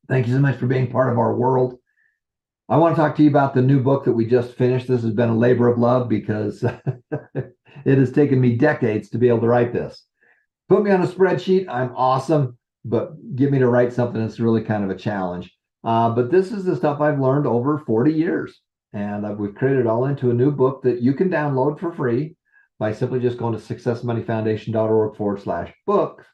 Thank you so much for being part of our world. I want to talk to you about the new book that we just finished. This has been a labor of love because it has taken me decades to be able to write this. Put me on a spreadsheet, I'm awesome, but get me to write something that's really kind of a challenge. But this is the stuff I've learned over 40 years. And we've created it all into a new book that you can download for free by simply just going to successmoneyfoundation.org/book,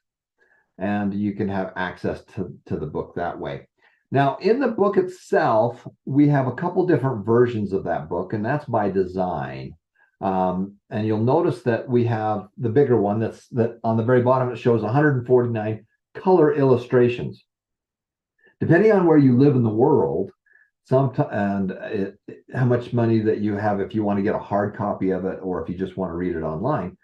and you can have access to the book that way. Now, in the book itself, we have a couple different versions of that book, and that's by design. And you'll notice that we have the bigger one that on the very bottom, it shows 149 color illustrations. Depending on where you live in the world, how much money that you have if you want to get a hard copy of it, or if you just want to read it online.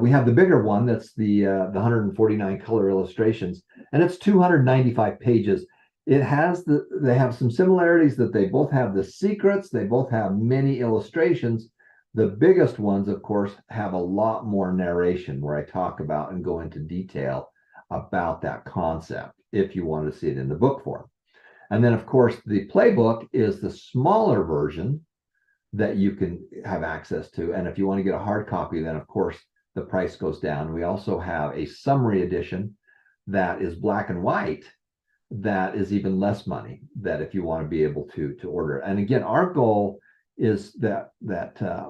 We have the bigger one that's the 149 color illustrations, and it's 295 pages. They have some similarities that they both have the secrets, they both have many illustrations. The biggest ones, of course, have a lot more narration where I talk about and go into detail about that concept if you want to see it in the book form. And then, of course, the playbook is the smaller version that you can have access to. And if you want to get a hard copy, then, of course, the price goes down. We also have a summary edition that is black and white that is even less money, that if you want to be able to order. And again, our goal is that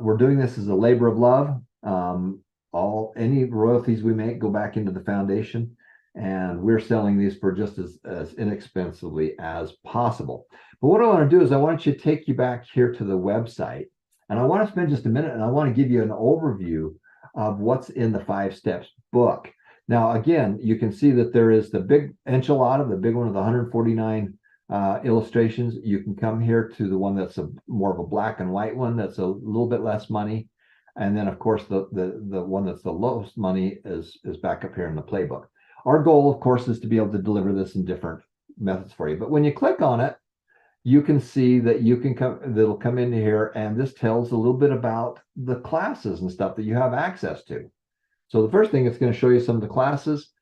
we're doing this as a labor of love. Any royalties we make go back into the foundation, and we're selling these for just as inexpensively as possible. But what I want to do is I want to take you back here to the website, and I want to spend just a minute and I want to give you an overview of what's in the 5 Steps book. Now, again, you can see that there is the big enchilada, the big one of the 149 illustrations. You can come here to the one that's more of a black and white one that's a little bit less money. And then, of course, the one that's the lowest money is back up here in the playbook. Our goal, of course, is to be able to deliver this in different methods for you. But when you click on it, you can see that that'll come into here, and this tells a little bit about the classes and stuff that you have access to. So the first thing, it's going to show you some of the classes.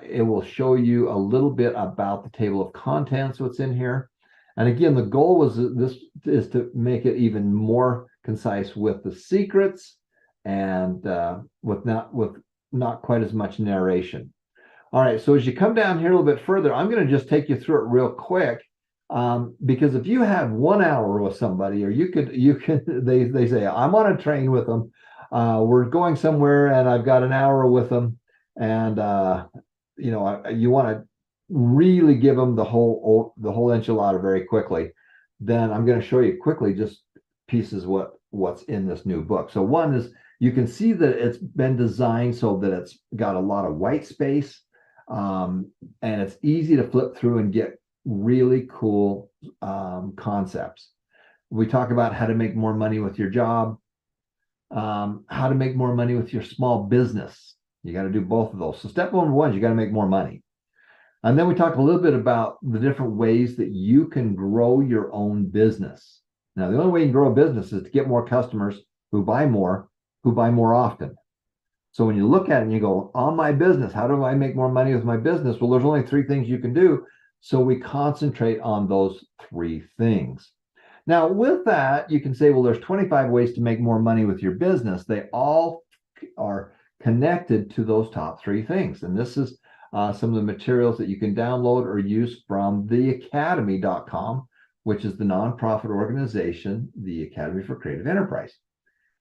It will show you a little bit about the table of contents, what's in here. And again, the goal was this is to make it even more concise with the secrets and with not quite as much narration. All right, so as you come down here a little bit further, I'm going to just take you through it real quick, because if you have 1 hour with somebody, or they say, I'm on a train with them, we're going somewhere and I've got an hour with them, and you want to really give them the whole enchilada very quickly, then I'm going to show you quickly just pieces what's in this new book. So one is, you can see that it's been designed so that it's got a lot of white space, and it's easy to flip through and get really cool concepts. We talk about how to make more money with your job, how to make more money with your small business. You got to do both of those. So step number one is you got to make more money. And then we talk a little bit about the different ways that you can grow your own business. Now, the only way you can grow a business is to get more customers who buy more often. So when you look at it and you go, on my business, how do I make more money with my business? Well, there's only 3 things you can do. So we concentrate on those 3 things. Now, with that, you can say, well, there's 25 ways to make more money with your business. They all are connected to those top 3 things. And this is some of the materials that you can download or use from theacademy.com, which is the nonprofit organization, the Academy for Creative Enterprise.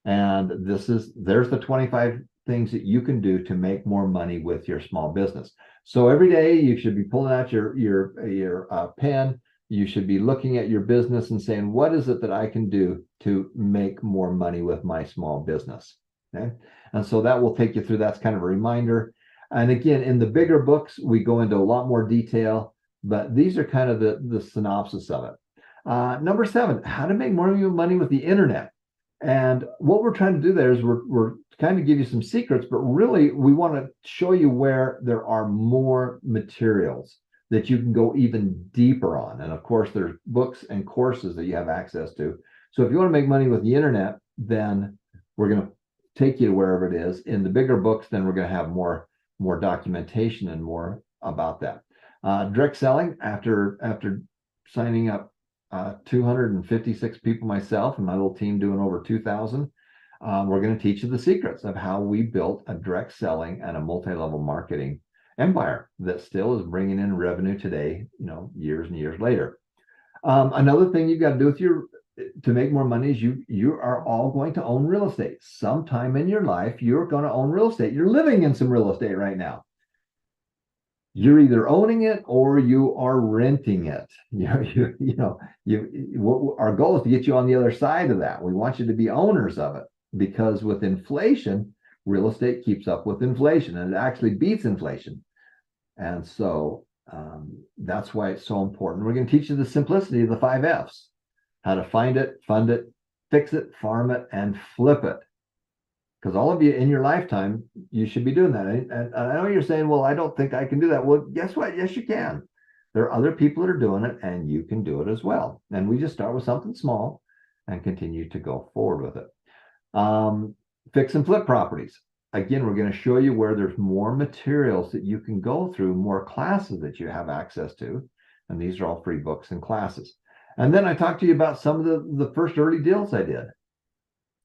And there's the 25 things that you can do to make more money with your small business. So every day you should be pulling out your pen. You should be looking at your business and saying, what is it that I can do to make more money with my small business? Okay. And so that will take you through. That's kind of a reminder. And again, in the bigger books, we go into a lot more detail, but these are kind of the synopsis of it. Number 7, how to make more money with the internet. And what we're trying to do there is we're kind of give you some secrets, but really we want to show you where there are more materials that you can go even deeper on. And of course, there's books and courses that you have access to. So if you want to make money with the internet, then we're going to take you to wherever it is. In the bigger books, then we're going to have more documentation and more about that. Direct selling, after signing up 256 people myself and my little team doing over 2,000, we're going to teach you the secrets of how we built a direct selling and a multi-level marketing empire that still is bringing in revenue today, years and years later. Another thing you've got to do with to make more money is you are all going to own real estate. Sometime in your life, you're going to own real estate. You're living in some real estate right now. You're either owning it or you are renting it. Our goal is to get you on the other side of that. We want you to be owners of it, because with inflation, real estate keeps up with inflation, and it actually beats inflation. And so that's why it's so important. We're going to teach you the simplicity of the 5 F's: how to find it, fund it, fix it, farm it, and flip it. Because all of you in your lifetime, you should be doing that. And I know you're saying, well, I don't think I can do that. Well, guess what? Yes, you can. There are other people that are doing it, and you can do it as well. And we just start with something small and continue to go forward with it. Fix and flip properties. Again, we're going to show you where there's more materials that you can go through, more classes that you have access to. And these are all free books and classes. And then I talked to you about some of the first early deals I did.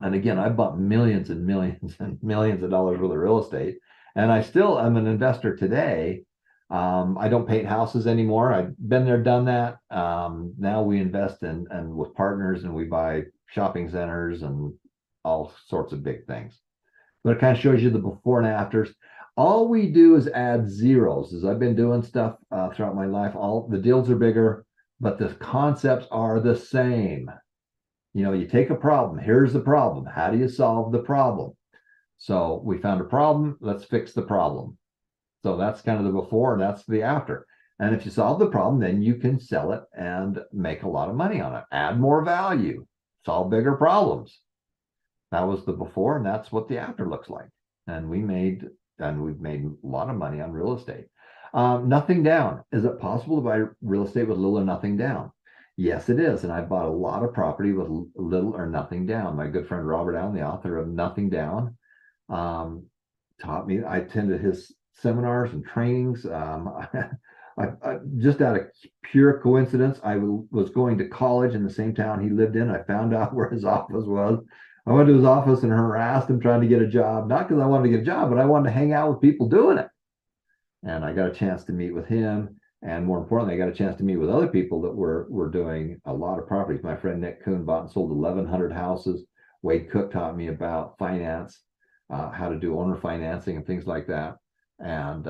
And again, I bought millions and millions and millions of dollars worth of real estate. And I still am an investor today. I don't paint houses anymore. I've been there, done that. Now we invest in and with partners, and we buy shopping centers and all sorts of big things. But it kind of shows you the before and afters. All we do is add zeros. As I've been doing stuff throughout my life, all the deals are bigger, but the concepts are the same. You take a problem. Here's the problem. How do you solve the problem? So we found a problem. Let's fix the problem. So that's kind of the before, and that's the after. And if you solve the problem, then you can sell it and make a lot of money on it. Add more value. Solve bigger problems. That was the before, and that's what the after looks like. And we've made a lot of money on real estate. Nothing down. Is it possible to buy real estate with little or nothing down? Yes, it is. And I bought a lot of property with little or nothing down. My good friend Robert Allen, the author of Nothing Down, taught me. I attended his seminars and trainings. I just out of pure coincidence, I was going to college in the same town he lived in. I found out where his office was. I went to his office and harassed him trying to get a job, not because I wanted to get a job, but I wanted to hang out with people doing it. And I got a chance to meet with him. And more importantly, I got a chance to meet with other people that were doing a lot of properties. My friend Nick Kuhn bought and sold 1,100 houses. Wade Cook taught me about finance, how to do owner financing and things like that. And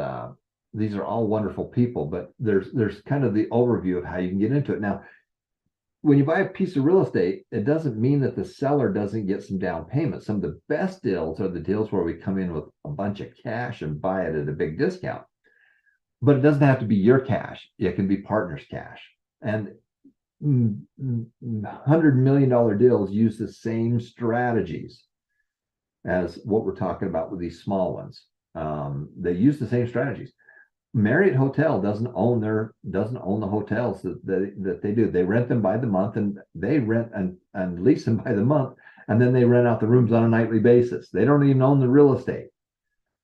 these are all wonderful people, but there's kind of the overview of how you can get into it. Now, when you buy a piece of real estate, it doesn't mean that the seller doesn't get some down payment. Some of the best deals are the deals where we come in with a bunch of cash and buy it at a big discount. But it doesn't have to be your cash. It can be partners' cash. And $100 million deals use the same strategies as what we're talking about with these small ones. They use the same strategies. Marriott Hotel doesn't own the hotels that they do. They rent them by the month, and they rent and lease them by the month, and then they rent out the rooms on a nightly basis. They don't even own the real estate.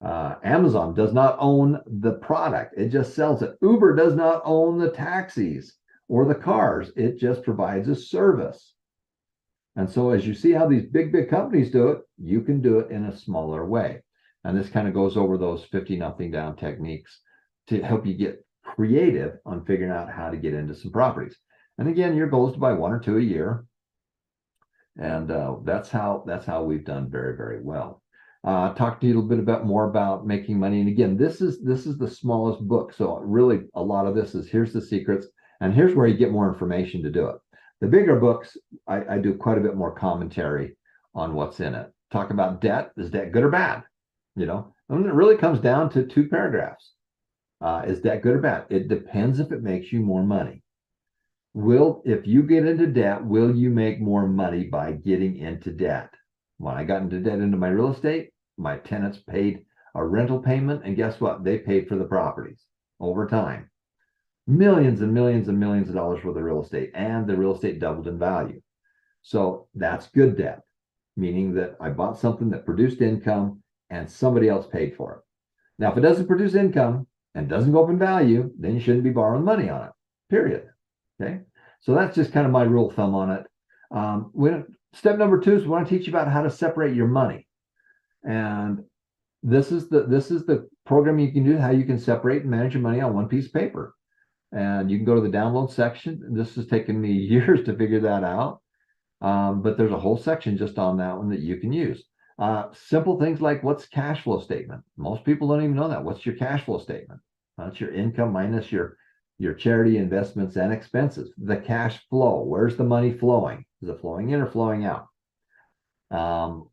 Amazon does not own the product. It just sells it. Uber does not own the taxis or the cars. It just provides a service. And so as you see how these big companies do it, you can do it in a smaller way. And this kind of goes over those 50 nothing down techniques to help you get creative on figuring out how to get into some properties. And again, your goal is to buy 1 or 2 a year. And that's how we've done very, very well. Talk to you a little bit more about making money. And again, this is the smallest book. So really a lot of this is here's the secrets, and here's where you get more information to do it. The bigger books, I do quite a bit more commentary on what's in it. Talk about debt. Is debt good or bad? And it really comes down to 2 paragraphs. Is debt good or bad? It depends if it makes you more money. If you get into debt, will you make more money by getting into debt? When I got into debt into my real estate, my tenants paid a rental payment, and guess what? They paid for the properties over time. Millions and millions and millions of dollars worth of real estate, and the real estate doubled in value. So that's good debt, meaning that I bought something that produced income and somebody else paid for it. Now, if it doesn't produce income, and doesn't go up in value, then you shouldn't be borrowing money on it, period. Okay. So that's just kind of my rule of thumb on it. Step number 2 is we want to teach you about how to separate your money. And this is the program you can do, how you can separate and manage your money on one piece of paper. And you can go to the download section. This has taken me years to figure that out. But there's a whole section just on that one that you can use. Simple things like, what's cash flow statement? Most people don't even know that. What's your cash flow statement? That's your income minus your charity investments and expenses. The cash flow, where's the money flowing? Is it flowing in or flowing out?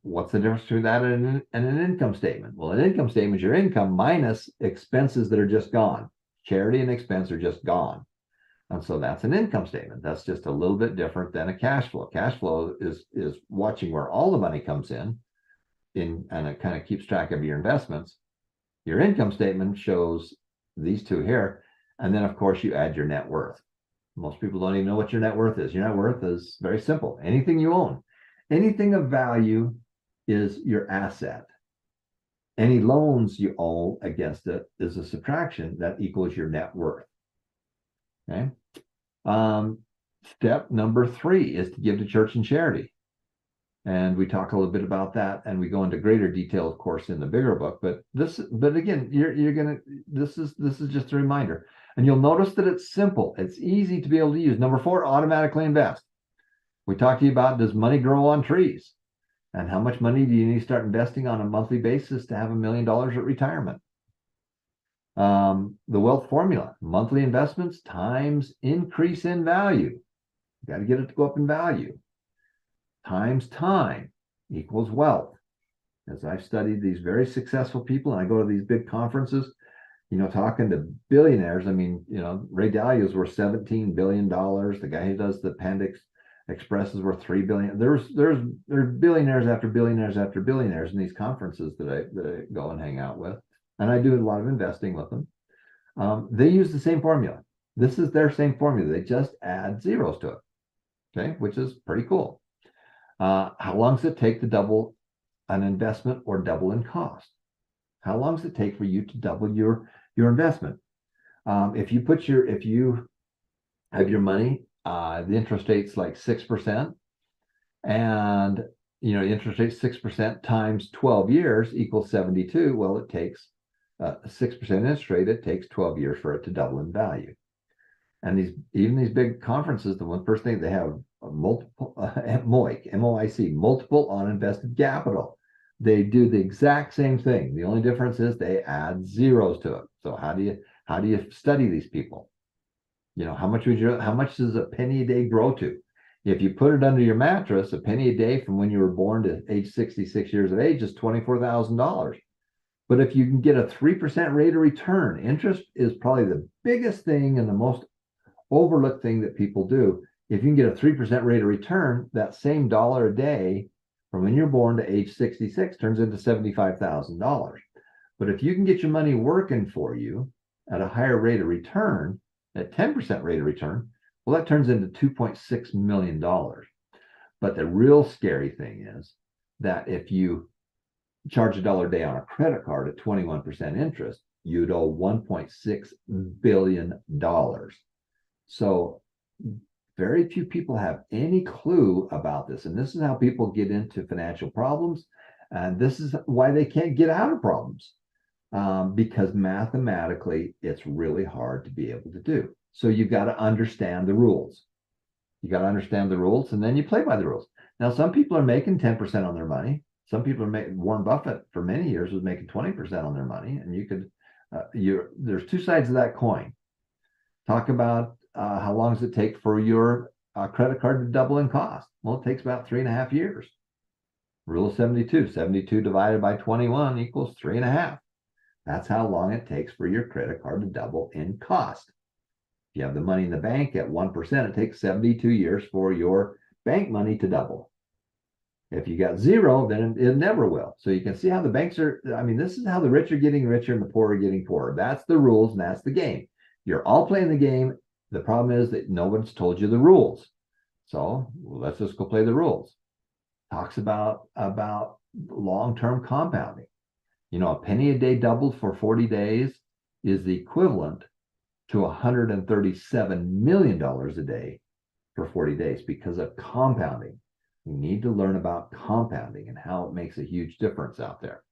What's the difference between that and an income statement? Well, an income statement is your income minus expenses that are just gone. Charity and expense are just gone. And so that's an income statement. That's just a little bit different than a cash flow. Cash flow is watching where all the money comes in, and it kind of keeps track of your investments. Your income statement shows these two here. And then, of course, you add your net worth. Most people don't even know what your net worth is. Your net worth is very simple. Anything you own, anything of value is your asset. Any loans you owe against it is a subtraction that equals your net worth. Okay. Step number 3 is to give to church and charity. And we talk a little bit about that, and we go into greater detail, of course, in the bigger book. But again, this is just a reminder. And you'll notice that it's simple. It's easy to be able to use. Number 4, automatically invest. We talked to you about, does money grow on trees? And how much money do you need to start investing on a monthly basis to have $1 million at retirement? The wealth formula, monthly investments times increase in value. You got to get it to go up in value. Times time equals wealth. As I've studied these very successful people, and I go to these big conferences, talking to billionaires. I mean, Ray Dalio's worth $17 billion. The guy who does the Panda Express is worth $3 billion. There's billionaires after billionaires after billionaires in these conferences that I go and hang out with. And I do a lot of investing with them. They use the same formula. This is their same formula. They just add zeros to it, okay, which is pretty cool. How long does it take to double an investment or double in cost? How long does it take for you to double your investment? If you have your money, the interest rate's like 6%, and interest rate 6% times 12 years equals 72. Well, it takes 6% interest rate. It takes 12 years for it to double in value. And even these big conferences, the one first thing they have multiple MOIC, M-O-I-C, multiple on invested capital. They do the exact same thing. The only difference is they add zeros to it. So how do you study these people? How much does a penny a day grow to? If you put it under your mattress, a penny a day from when you were born to age 66 years of age is $24,000. But if you can get a 3% rate of return, interest is probably the biggest thing and the most overlooked thing that people do. If you can get a 3% rate of return, that same dollar a day from when you're born to age 66 turns into $75,000. But if you can get your money working for you at a higher rate of return, at 10% rate of return, well, that turns into $2.6 million. But the real scary thing is that if you charge $1 a day on a credit card at 21% interest, you'd owe $1.6 billion. So very few people have any clue about this. And this is how people get into financial problems. And this is why they can't get out of problems. Because mathematically, it's really hard to be able to do. So you've got to understand the rules. You got to understand the rules, and then you play by the rules. Now, some people are making 10% on their money. Some people are making, Warren Buffett for many years was making 20% on their money. And there's two sides of that coin. Talk about how long does it take for your credit card to double in cost? Well, it takes about 3.5 years. Rule of 72, 72 divided by 21 equals 3.5. That's how long it takes for your credit card to double in cost. If you have the money in the bank at 1%, it takes 72 years for your bank money to double. If you got zero, then it never will. So you can see how the banks are, this is how the rich are getting richer and the poor are getting poorer. That's the rules and that's the game. You're all playing the game. The problem is that no one's told you the rules. So let's just go play the rules. Talks about long-term compounding. A penny a day doubled for 40 days is the equivalent to $137 million a day for 40 days because of compounding. We need to learn about compounding and how it makes a huge difference out there.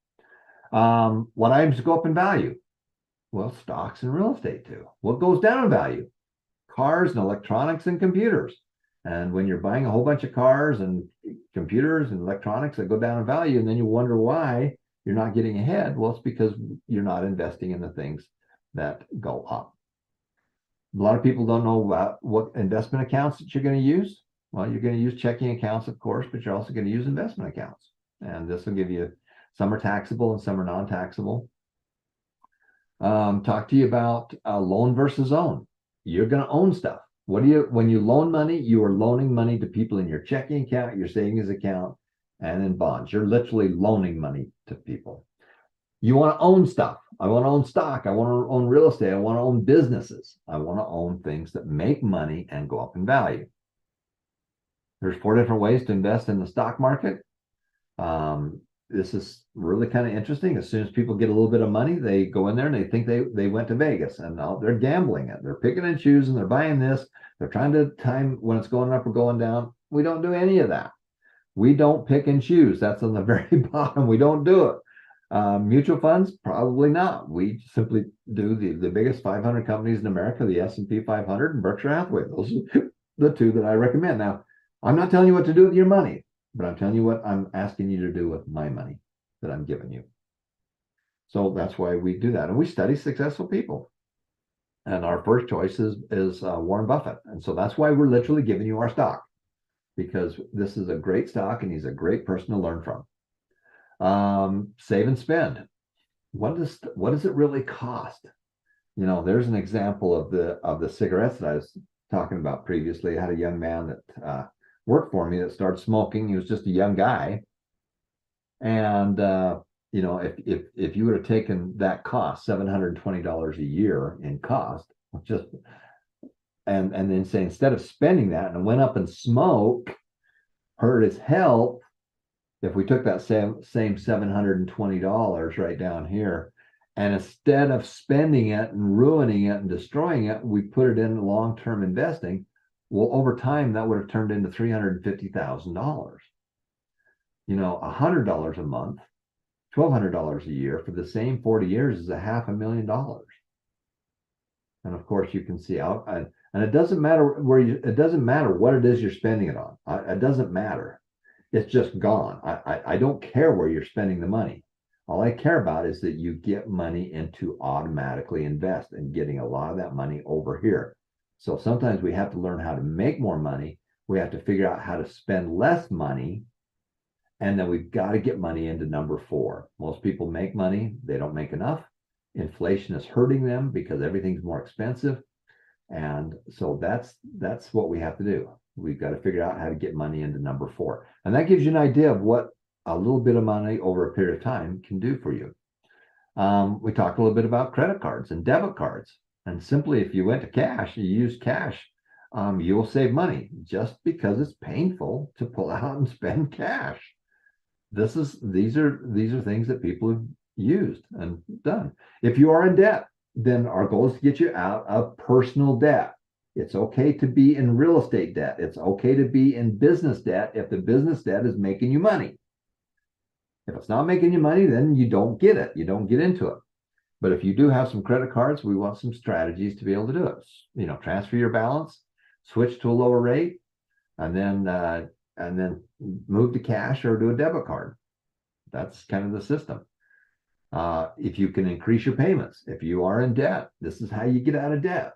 What items go up in value? Well, stocks and real estate too. What goes down in value? Cars and electronics and computers. And when you're buying a whole bunch of cars and computers and electronics that go down in value, and then you wonder why you're not getting ahead, well, it's because you're not investing in the things that go up. A lot of people don't know about what investment accounts that you're going to use. Well, you're going to use checking accounts, of course, but you're also going to use investment accounts. And this will give you, some are taxable and some are non-taxable. Talk to you about loan versus own. You're going to own stuff. When you loan money, you are loaning money to people in your checking account, your savings account, and in bonds. You're literally loaning money to people. You want to own stuff. I want to own stock. I want to own real estate. I want to own businesses. I want to own things that make money and go up in value. There's 4 different ways to invest in the stock market. This is really kind of interesting. As soon as people get a little bit of money, they go in there and they think they went to Vegas, and now they're gambling it. They're picking and choosing. They're buying this. They're trying to time when it's going up or going down. We don't do any of that. We don't pick and choose. That's on the very bottom. We don't do it. Mutual funds, probably not. We simply do the biggest 500 companies in America, the S&P 500 and Berkshire Hathaway. Those are the 2 that I recommend. Now, I'm not telling you what to do with your money, but I'm telling you what I'm asking you to do with my money that I'm giving you. So that's why we do that. And we study successful people. And our first choice is Warren Buffett. And so that's why we're literally giving you our stock, because this is a great stock and he's a great person to learn from. Save and spend. What does it really cost? You know, there's an example of the cigarettes that I was talking about previously. I had a young man that worked for me that started smoking. He was just a young guy. And you know, if you would have taken that cost, $720 a year in cost, just and then say, instead of spending that and went up and smoke, hurt his health, if we took that same $720 right down here, and instead of spending it and ruining it and destroying it, we put it in long-term investing, well, over time, that would have turned into $350,000. You know, $100 a month, $1,200 a year for the same 40 years is $500,000. And of course, you can see out, and it doesn't matter it doesn't matter what it is you're spending it on. It doesn't matter. It's just gone. I don't care where you're spending the money. All I care about is that you get money into automatically invest and getting a lot of that money over here. So sometimes we have to learn how to make more money. We have to figure out how to spend less money. And then we've got to get money into number 4. Most people make money. They don't make enough. Inflation is hurting them because everything's more expensive. And so that's what we have to do. We've got to figure out how to get money into number 4. And that gives you an idea of what a little bit of money over a period of time can do for you. We talked a little bit about credit cards and debit cards. And simply, if you went to cash, you use cash, you will save money just because it's painful to pull out and spend cash. These are things that people have used and done. If you are in debt, then our goal is to get you out of personal debt. It's okay to be in real estate debt. It's okay to be in business debt if the business debt is making you money. If it's not making you money, then you don't get it. You don't get into it. But if you do have some credit cards, we want some strategies to be able to do it. You know, transfer your balance, switch to a lower rate, and then move to cash or do a debit card. That's kind of the system. If you can increase your payments, if you are in debt, this is how you get out of debt.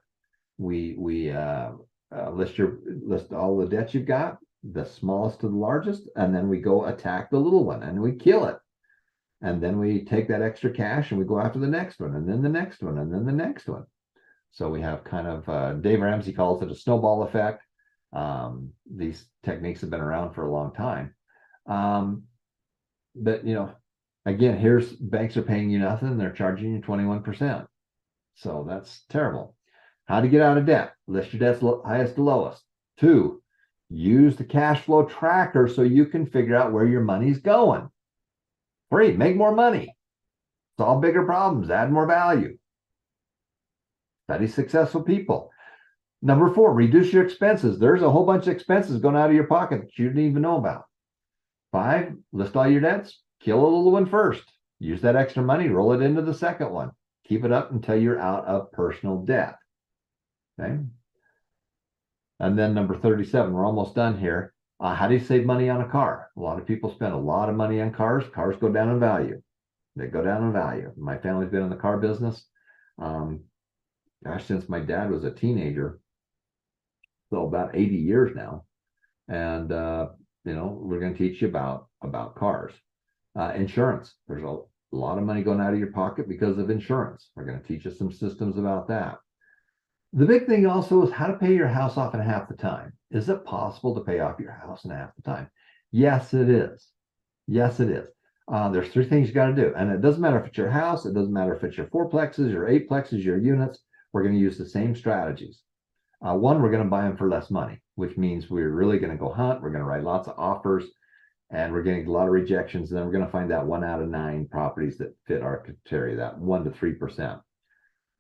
We list all the debts you've got, the smallest to the largest, and then we go attack the little one and we kill it. And then we take that extra cash and we go after the next one, and then the next one, and then the next one. So we have kind of, Dave Ramsey calls it a snowball effect. These techniques have been around for a long time. But, you know, again, here's banks are paying you nothing. They're charging you 21%. So that's terrible. How to get out of debt. List your debts highest to lowest. 2, use the cash flow tracker so you can figure out where your money's going. 3, make more money. Solve bigger problems, add more value. Study successful people. Number 4, reduce your expenses. There's a whole bunch of expenses going out of your pocket that you didn't even know about. 5, list all your debts. Kill a little one first. Use that extra money, roll it into the second one. Keep it up until you're out of personal debt. Okay. And then number 37, we're almost done here. How do you save money on a car? A lot of people spend a lot of money on cars. Cars go down in value. They go down in value. My family's been in the car business, since my dad was a teenager. So about 80 years now. And, we're going to teach you about cars. Insurance. There's a lot of money going out of your pocket because of insurance. We're going to teach you some systems about that. The big thing also is how to pay your house off in half the time. Is it possible to pay off your house in half the time? Yes, it is. Yes, it is. There's 3 things you got to do. And it doesn't matter if it's your house. It doesn't matter if it's your 4-plexes, your 8-plexes, your units. We're going to use the same strategies. 1, we're going to buy them for less money, which means we're really going to go hunt. We're going to write lots of offers, and we're getting a lot of rejections. And then we're going to find that 1 out of 9 properties that fit our criteria, that 1 to 3%.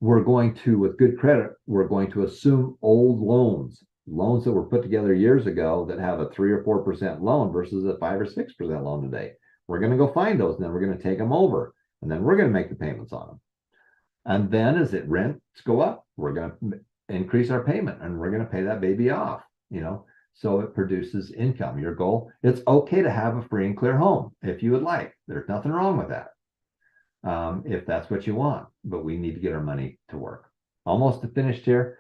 We're going to, with good credit, we're going to assume old loans that were put together years ago that have a 3 or 4% loan versus a 5 or 6% loan today. We're going to go find those, and then we're going to take them over, and then we're going to make the payments on them. And then as rents go up, we're going to increase our payment, and we're going to pay that baby off, so it produces income. Your goal, it's okay to have a free and clear home if you would like. There's nothing wrong with that. If that's what you want, but we need to get our money to work. Almost finished here.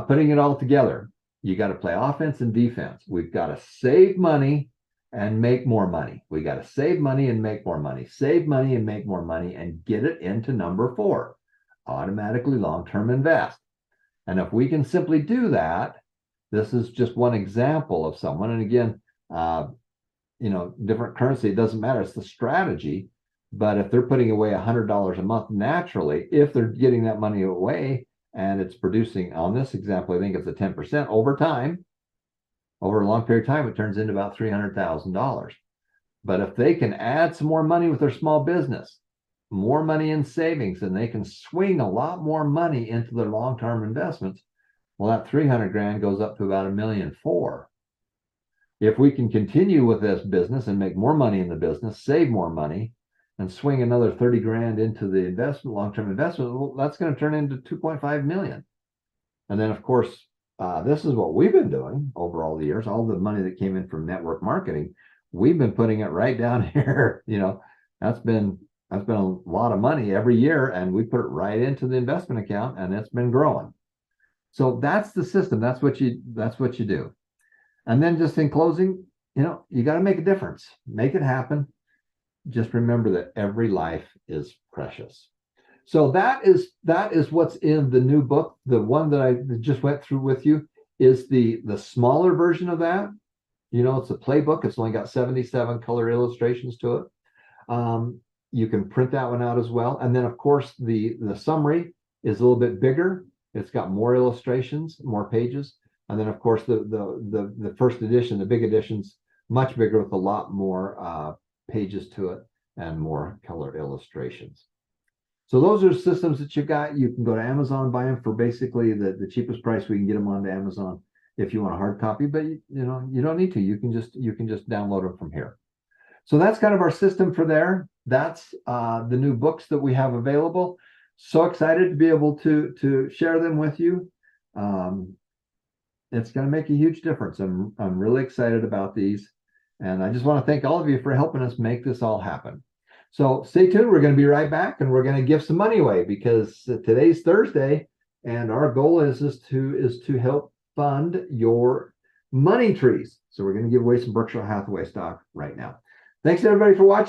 Putting it all together, you got to play offense and defense. We've got to save money and make more money. We got to save money and make more money. Save money and make more money, and get it into number 4, automatically long-term invest. And if we can simply do that, this is just one example of someone. And again, different currency, it doesn't matter. It's the strategy. But if they're putting away $100 a month naturally, if they're getting that money away and it's producing, on this example, I think it's a 10% over time, over a long period of time, it turns into about $300,000. But if they can add some more money with their small business, more money in savings, and they can swing a lot more money into their long-term investments, well, that 300 grand goes up to about $1.4 million. If we can continue with this business and make more money in the business, save more money, and swing another 30 grand into the investment, long-term investment, well, that's going to turn into 2.5 million. And then, of course, this is what we've been doing over all the years. All the money that came in from network marketing, we've been putting it right down here. That's been a lot of money every year, and we put it right into the investment account, and it's been growing. So that's the system. That's what you do. And then, just in closing, you got to make a difference. Make it happen. Just remember that every life is precious. So that is what's in the new book. The one that I just went through with you is the smaller version of that. It's a playbook. It's only got 77 color illustrations to it. You can print that one out as well. And then, of course, the summary is a little bit bigger. It's got more illustrations, more pages. And then, of course, the first edition, the big edition's much bigger with a lot more pages to it and more color illustrations. So those are systems that you got. You can go to Amazon, buy them for basically the cheapest price we can get them onto Amazon if you want a hard copy, but you don't need to. You can just download them from here. So that's kind of our system for there. That's the new books that we have available. So excited to be able to share them with you. It's going to make a huge difference. I'm really excited about these. And I just want to thank all of you for helping us make this all happen. So stay tuned. We're going to be right back, and we're going to give some money away because today's Thursday, and our goal is to help fund your money trees. So we're going to give away some Berkshire Hathaway stock right now. Thanks everybody for watching.